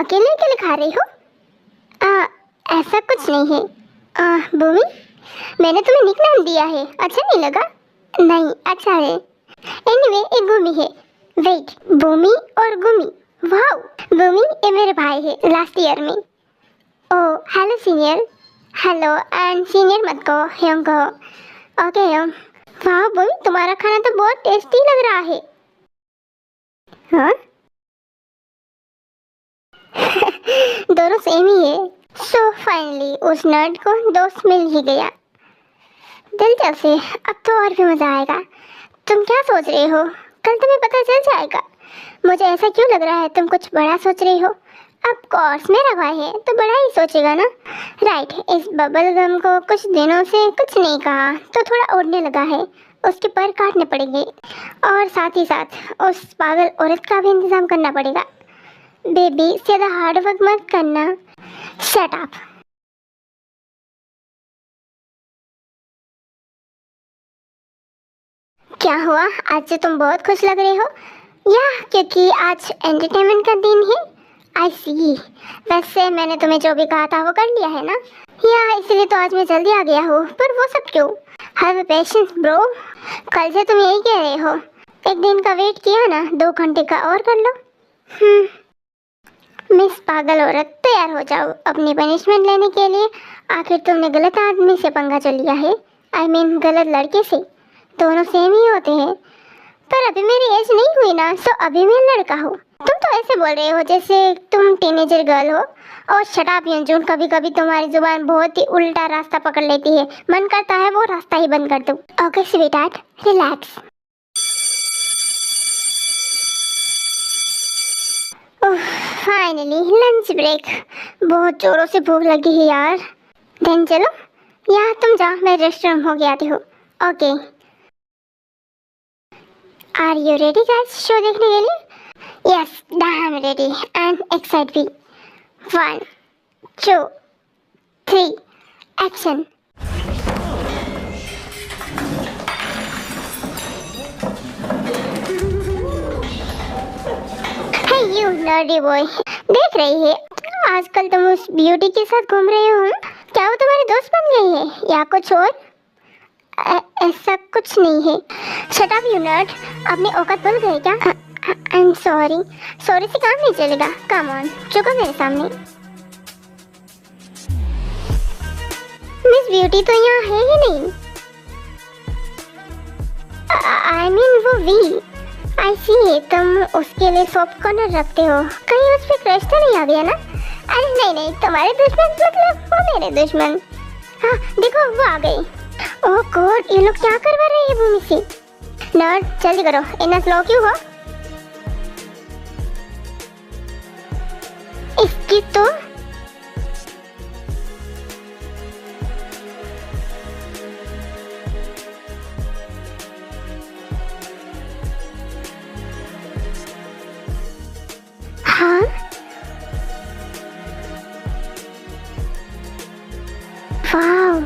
अकेले अकेले खा रही हो? ऐसा कुछ नहीं है। भूमि, मैंने तुम्हें निकनेम दिया है, अच्छा नहीं लगा? नहीं, अच्छा है। एनीवे, एक भूमि है। वेट, भूमि और गुमी। वाओ, भूमि ये मेरे भाई है लास्ट ईयर में। Oh hello senior. Hello and senior मत कहो, ह्योंग कहो। Okay Hyeong. वाह भूमि, तुम्हारा खाना तो बहुत टेस्टी लग रहा है। हाँ दोनों सेम ही है। सो फाइनली उस नर्ड को दोस्त मिल ही गया। दिलचस्प है, अब तो और भी मजा आएगा। तुम क्या सोच रहे हो? कल तुम्हें पता चल जाएगा। मुझे ऐसा क्यों लग रहा है तुम कुछ बड़ा सोच रही हो? ऑफ कोर्स मेरा भाई है तो बड़ा ही सोचेगा ना। राइट, इस बबल गम को कुछ दिनों से कुछ नहीं कहा तो थोड़ा उड़ने लगा है। उसके पर काटने पड़ेंगे और साथ ही साथ उस पागल औरत का भी इंतजाम करना पड़ेगा। बेबी ज्यादा हार्ड वर्क मत करना। Shut up. क्या हुआ, आज से तुम बहुत खुश लग रहे हो? या क्योंकि आज एंटरटेनमेंट का दिन है? आई सी। वैसे मैंने तुम्हें जो भी कहा था वो कर लिया है ना? या इसलिए तो आज मैं जल्दी आ गया हूँ, पर वो सब क्यों? Have patience bro. कल से तुम यही कह रहे हो। एक दिन का वेट किया ना, 2 घंटे का और कर लो। मिस पागल औरत, तैयार हो जाओ अपनी पनिशमेंट लेने के लिए। आखिर तुमने गलत आदमी से पंगा जो लिया है, आई मीन गलत लड़के से। दोनों सेम ही होते हैं। पर अभी मेरी एज नहीं हुई ना, सो अभी मैं लड़का हूँ। तुम तो ऐसे बोल रहे हो जैसे तुम टीनेजर गर्ल हो। और शट अप यंजून, कभी कभी तुम्हारी जुबान बहुत ही उल्टा रास्ता पकड़ लेती है। मन करता है वो रास्ता ही बंद कर दूं। Okay sweetheart, relax. Finally lunch break. बहुत जोरों से भूख लगी है यार। देन चलो, या तुम जाओ, मैं रेस्टोरेंट हो गया आती हूँ। Okay, are you ready guys show देखने के लिए? Yes, I am ready and excited भी। 1 2 3 action. Hey you nerdy boy, देख रही है आजकल तुम उस ब्यूटी के साथ घूम रहे हो? क्या वो तुम्हारी दोस्त बन गई है या कुछ और? ऐसा कुछ नहीं है। शट अप यू नर्ड, अपनी औकात भूल गए क्या? I am sorry. सॉरी से काम नहीं चलेगा। कम ऑन, चुको मेरे सामने। मिस ब्यूटी तो यहाँ है ही नहीं। आई मीन वो वी। आई सी, तुम उसके लिए सॉफ्ट कॉर्नर रखते हो। कहीं उस पर क्रश तो नहीं आ गया ना? अरे नहीं नहीं, तुम्हारे दुश्मन मतलब वो मेरे दुश्मन। हाँ देखो, वो आ गई। ओह गॉड, ये लोग क्या करवा रहे हैं भूमि से? नर्ड जल्दी करो, इतना स्लो क्यों हो? इसकी तो हाँ वाओ,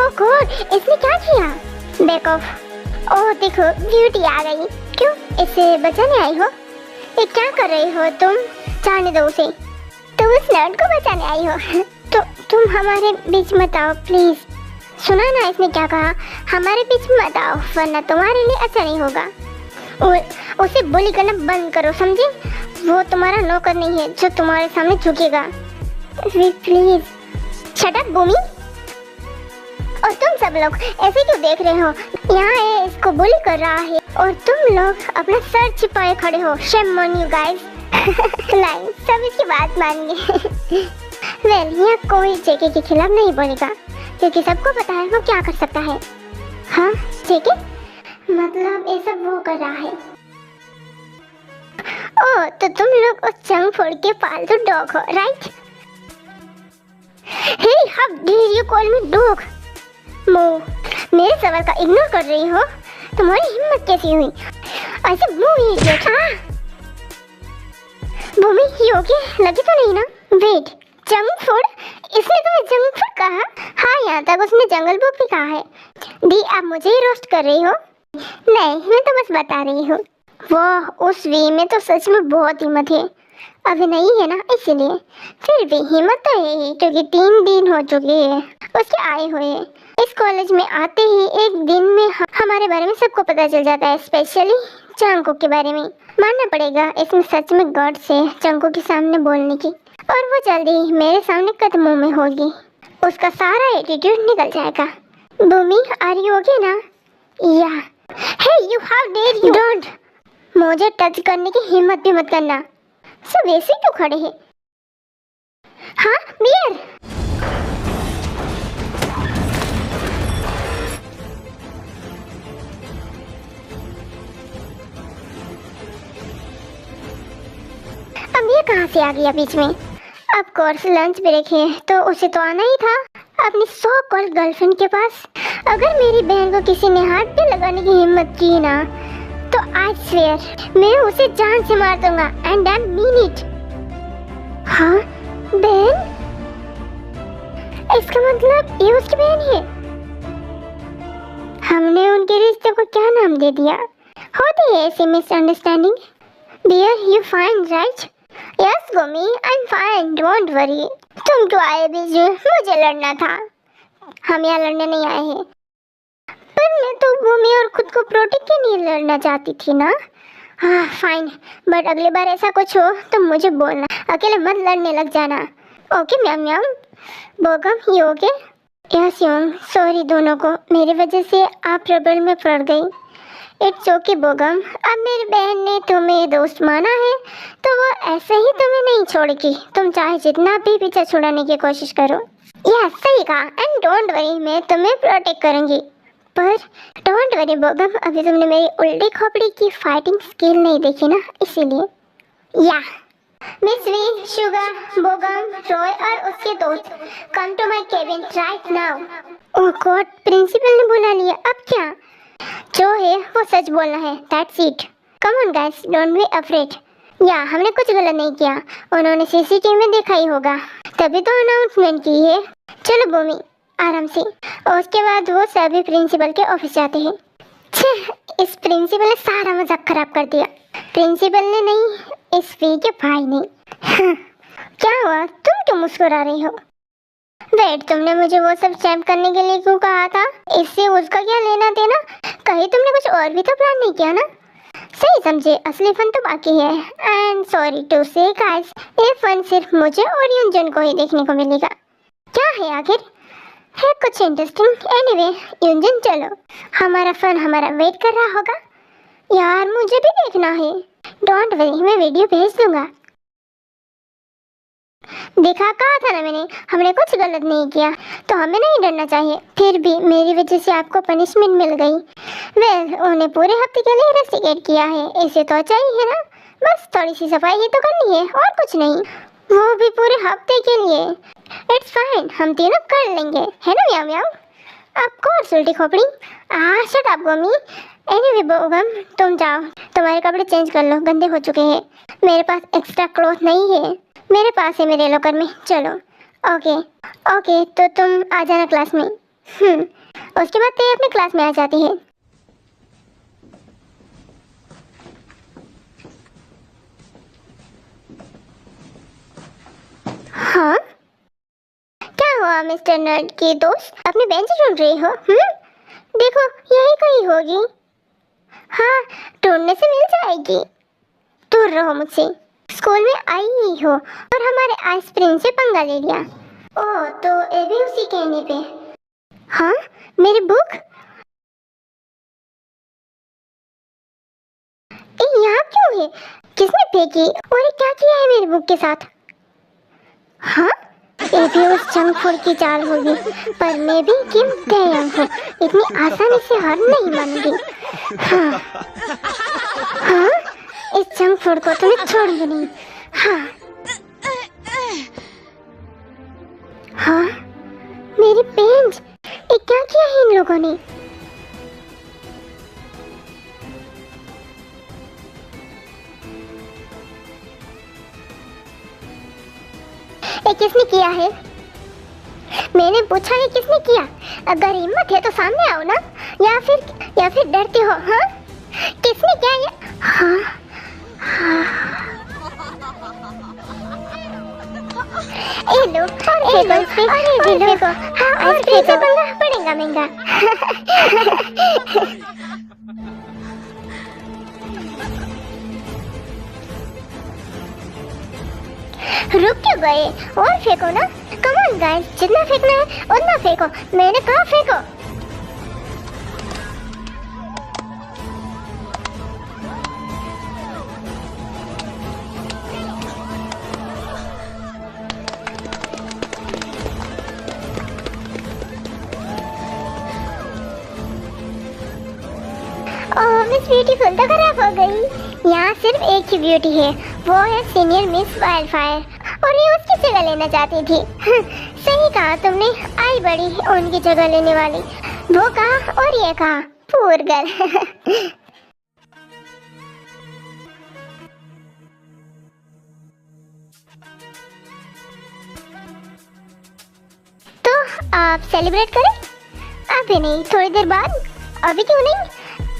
ओह गॉड, इसने क्या किया? Back of. ओह देखो, ब्यूटी आ गई। क्यों, इसे बचाने आई हो? ये क्या कर रही हो तुम? जाने दो उसे। तुम उस नर्ड को बचाने आई हो? तो तुम हमारे बीच मत आओ प्लीज। सुना ना इसने क्या कहा? हमारे बीच मत आओ वरना तुम्हारे लिए अच्छा नहीं होगा। उसे बुली करना बंद करो, समझे? वो तुम्हारा नौकर नहीं है जो तुम्हारे सामने झुकेगा। प्लीज शट अप भूमि। और तुम सब लोग ऐसे क्यों देख रहे हो? यहाँ ये इसको बुली कर रहा है और तुम लोग अपना सर छिपाए खड़े हो। Shame on you guys. नहीं, सब इसकी बात मान गए। वेल, यहाँ कोई जेके के खिलाफ नहीं बोलेगा क्योंकि सबको पता है वो क्या कर सकता है। हाँ जेके, मतलब ये सब वो कर रहा है। ओह, तो तुम लोग उस जंग फूड के पालतू डॉग हो, right? Hey, how dare you call me dog? Mo, मेरे सवाल का इग्नोर कर रही हो? तुम्हारी हिम्मत कैसी हुई? ऐसे मुंह ही देखा। भूमि, ये ओके लगी तो नहीं ना? Wait, junk food? इसने तुम्हें जंक फूड कहा? हाँ, यहाँ तक उसने जंगल बुक भी कहा है। दी, आप मुझे ही रोस्ट कर रही हो? नहीं, मैं तो बस बता रही हूँ। वाह, उस वी में तो सच में बहुत हिम्मत है। अभी नहीं है ना, इसीलिए। फिर भी हिम्मत तो है ही, क्योंकि 3 दिन हो चुके हैं उसके आए हुए। इस कॉलेज में आते ही एक दिन में हमारे बारे में सबको पता चल जाता है, स्पेशली जंगकुक के बारे में। मानना पड़ेगा, इसमें सच में गट्स है जंगकुक के सामने बोलने की। और वो जल्दी मेरे सामने कदमों में होगी, उसका सारा एटीट्यूड निकल जाएगा। भूमि, आर यू ओके ना? या hey you, how dare you, don't मुझे टच करने की हिम्मत भी मत करना। सब ऐसे क्यों खड़े हैं? हाँ बियर। अब ये कहाँ से आ गया बीच में? अब कोर्स लंच ब्रेक है तो उसे तो आना ही था अपनी सो कॉल्ड गर्लफ्रेंड के पास। अगर मेरी बहन को किसी ने हाथ पे लगाने की हिम्मत की ना, तो आई स्वेयर मैं उसे जान से मार दूंगा, एंड आई मीन इट। हाँ बहन? इसका मतलब ये उसकी बहन है? हमने उनके रिश्ते को क्या नाम दे दिया? होती है ऐसी misunderstanding. Dear, you fine right? Yes Gomi, I am fine, don't worry. तुम तो आए बीजू, मुझे लड़ना था। हम यहाँ लड़ने नहीं आए हैं। पर मैं तो भूमि और खुद को प्रोटेक्ट के लिए लड़ना चाहती थी ना। हाँ फाइन, बट अगली बार ऐसा कुछ हो तो मुझे बोलना, अकेले मत लड़ने लग जाना। Okay ma'am ma'am. बोगम, ये ओके? यस यम, सॉरी दोनों को, मेरी वजह से आप ट्रबल में पड़ गई। इट्स ओके बोगम, अब मेरी बहन ने तुम्हें दोस्त माना है तो वो ऐसे ही तुम्हें नहीं छोड़ेगी, तुम चाहे जितना भी पीछा छुड़ाने की कोशिश करो। यस सही कहा, एंड डोंट वरी, मैं तुम्हें प्रोटेक्ट करूंगी। पर डोंट वरी बोगम, अभी तुमने मेरी उल्टी खोपड़ी की फाइटिंग स्किल नहीं देखी ना, इसीलिए। या Miss V, Sugar, Bogum, Roy और उसके दोस्त, come to my cabin right now. Oh god, principal ने बुला लिया, अब क्या? जो है वो सच बोलना है, that's it. Come on guys, don't be afraid. या हमने कुछ गलत नहीं किया, उन्होंने सीसीटीवी में देखा ही होगा, तभी तो अनाउंसमेंट की है। चलो भूमि, आराम से। और उसके बाद वो सभी प्रिंसिपल के ऑफिस जाते हैं। छह, इस प्रिंसिपल ने सारा मजाक खराब कर दिया। प्रिंसिपल ने नहीं, इस फी के भाई ने। क्या हुआ, तुम क्यों मुस्कुरा रही हो? वेट, तुमने मुझे वो सब चैम्प करने के लिए क्यों कहा था? इससे उसका क्या लेना देना? कहीं तुमने कुछ और भी तो प्लान नहीं किया ना? सही समझे, असली फन तो बाकी है। एंड सॉरी टू से गाइस, ये फन सिर्फ मुझे और युंजन को ही देखने को मिलेगा। क्या है आखिर? है कुछ इंटरेस्टिंग? एनीवे युंजन चलो, हमारा फन हमारा वेट कर रहा होगा। यार मुझे भी देखना है। डोंट वरी, मैं वीडियो भेज दूंगा। देखा, कहा था ना मैंने, हमने कुछ गलत नहीं किया तो हमें नहीं डरना चाहिए। फिर भी मेरी वजह से आपको पनिशमेंट मिल गई। वेल, उन्हें पूरे हफ्ते के लिए रेस्टिकेट किया है, इसे तो अच्छा ही है ना। बस थोड़ी सी सफाई ही तो करनी है और कुछ नहीं, वो भी पूरे हफ्ते के लिए। इट्स फाइन, हम तीनों कर लेंगे, है ना म्याऊ म्याऊ? ऑफ कोर्स उल्टी खोपड़ी। Shut up Gomi. Anyway Bogum, तुम जाओ, तुम्हारे कपड़े चेंज कर लो, गंदे हो चुके हैं। मेरे पास एक्स्ट्रा क्लॉथ नहीं है, मेरे पास है मेरे लॉकर में। चलो। ओके ओके, तो तुम आ जाना क्लास में। उसके बाद ते अपने क्लास में आ जाती है। हाँ क्या हुआ मिस्टर नर्ड की दोस्त, अपनी बेंच ढूंढ रही हो? देखो यही कहीं होगी। हाँ, ढूंढने से मिल जाएगी, दूर रहो मुझसे। स्कूल में आई ही हो और हमारे आइसक्रीम से पंगा ले लिया। ओह, तो ये भी उसी कहने पे। हाँ, मेरी बुक यहाँ क्यों है? किसने फेंकी और ये क्या किया है मेरी बुक के साथ? हाँ, ये भी उस जंक फूड की चाल होगी, पर मैं भी किम टैयंग हूँ, इतनी आसानी से हार नहीं मानूंगी। हाँ हाँ, इस जंक फूड को तो मैं छोड़ूंगी नहीं। हाँ हाँ, मेरी बेंच, ये क्या किया है इन लोगों ने? ये किसने किया है? मैंने पूछा है किसने किया? अगर हिम्मत है तो सामने आओ ना, या फिर डरते हो? हाँ, किसने किया ये? हाँ ये लो अरे देखो हाँ आइसक्रीम से पंगा पड़ेगा महंगा। रुक क्यों गए? और फेंको ना, कम ऑन गाइस, जितना फेंकना है उतना फेंको, मैंने कहा फेंको। ओह मिस ब्यूटीफुल तो खराब हो गई। यहाँ सिर्फ एक ही ब्यूटी है, वो है सीनियर मिस वाइल्डफायर, और ये उसकी जगह लेना चाहती थी। सही कहा तुमने, आई बड़ी उनकी जगह लेने वाली। वो कहा और ये कहा, पूर गर्ल। तो आप सेलिब्रेट करें? अभी नहीं, थोड़ी देर बाद। अभी क्यों नहीं?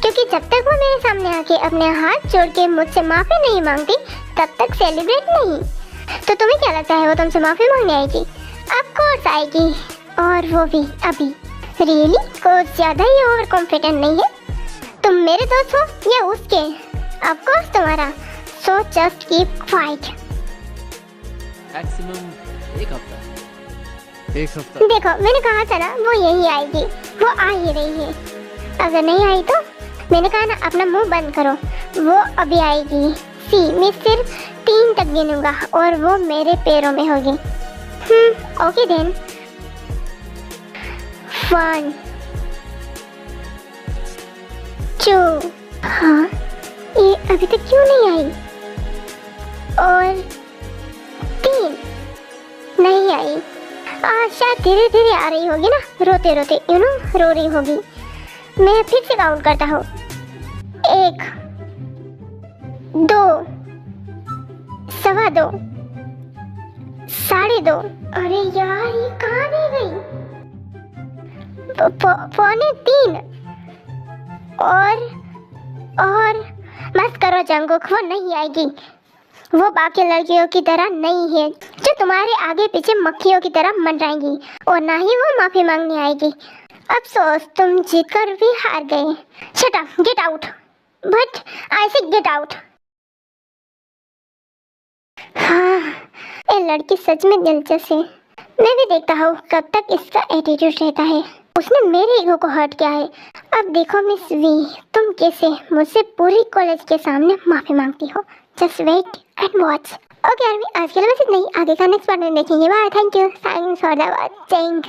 क्योंकि जब तक वो मेरे सामने आके अपने हाथ जोड़ के मुझसे माफी नहीं मांगती तब तक सेलिब्रेट नहीं। तो तुम्हें क्या लगता है वो तुमसे माफी मांगने आएगी? ऑफ कोर्स आएगी, और वो भी अभी। रियली कुछ ज्यादा ही ओवर कॉन्फिडेंट नहीं है? तुम मेरे दोस्त हो या उसके? ऑफ कोर्स तुम्हारा। So just keep quiet. Maximum एक हफ्ता। देखो मैंने कहा था ना वो यही आएगी, वो आ ही रही है। अगर नहीं आई तो मैंने कहा ना अपना मुंह बंद करो, वो अभी आएगी। सी मैं सिर्फ 3 तक गिनूंगा और वो मेरे पैरों में होगी। Okay then. 1 2। हाँ ये अभी तक क्यों नहीं आई? और 3 नहीं आई। शायद धीरे धीरे आ रही होगी ना, रोते रोते रो रही होगी। मैं फिर से काउंट करता हूँ। 1 2 2.25 2.5। अरे यार ये कहाँ रह गई? 2.75। और मत करो जंगुक, वो नहीं आएगी। वो बाकी लड़कियों की तरह नहीं है जो तुम्हारे आगे पीछे मक्खियों की तरह मंडराएंगी, और ना ही वो माफी मांगने आएगी। अफसोस तुम जीतकर भी हार गए। Shut up, get out. But I से गेट आउट। हाँ ये लड़की सच में दिलचस्प है। मैं भी देखता हूँ कब तक इसका एटीट्यूड रहता है। उसने मेरे ईगो को हर्ट किया है। अब देखो मिस वी, तुम कैसे मुझसे पूरी कॉलेज के सामने माफी मांगती हो। Just wait and watch. Okay army, आज के लिए बस इतना ही। आगे का नेक्स्ट पार्ट में देखेंगे। Bye, thank you, thanks for the watching.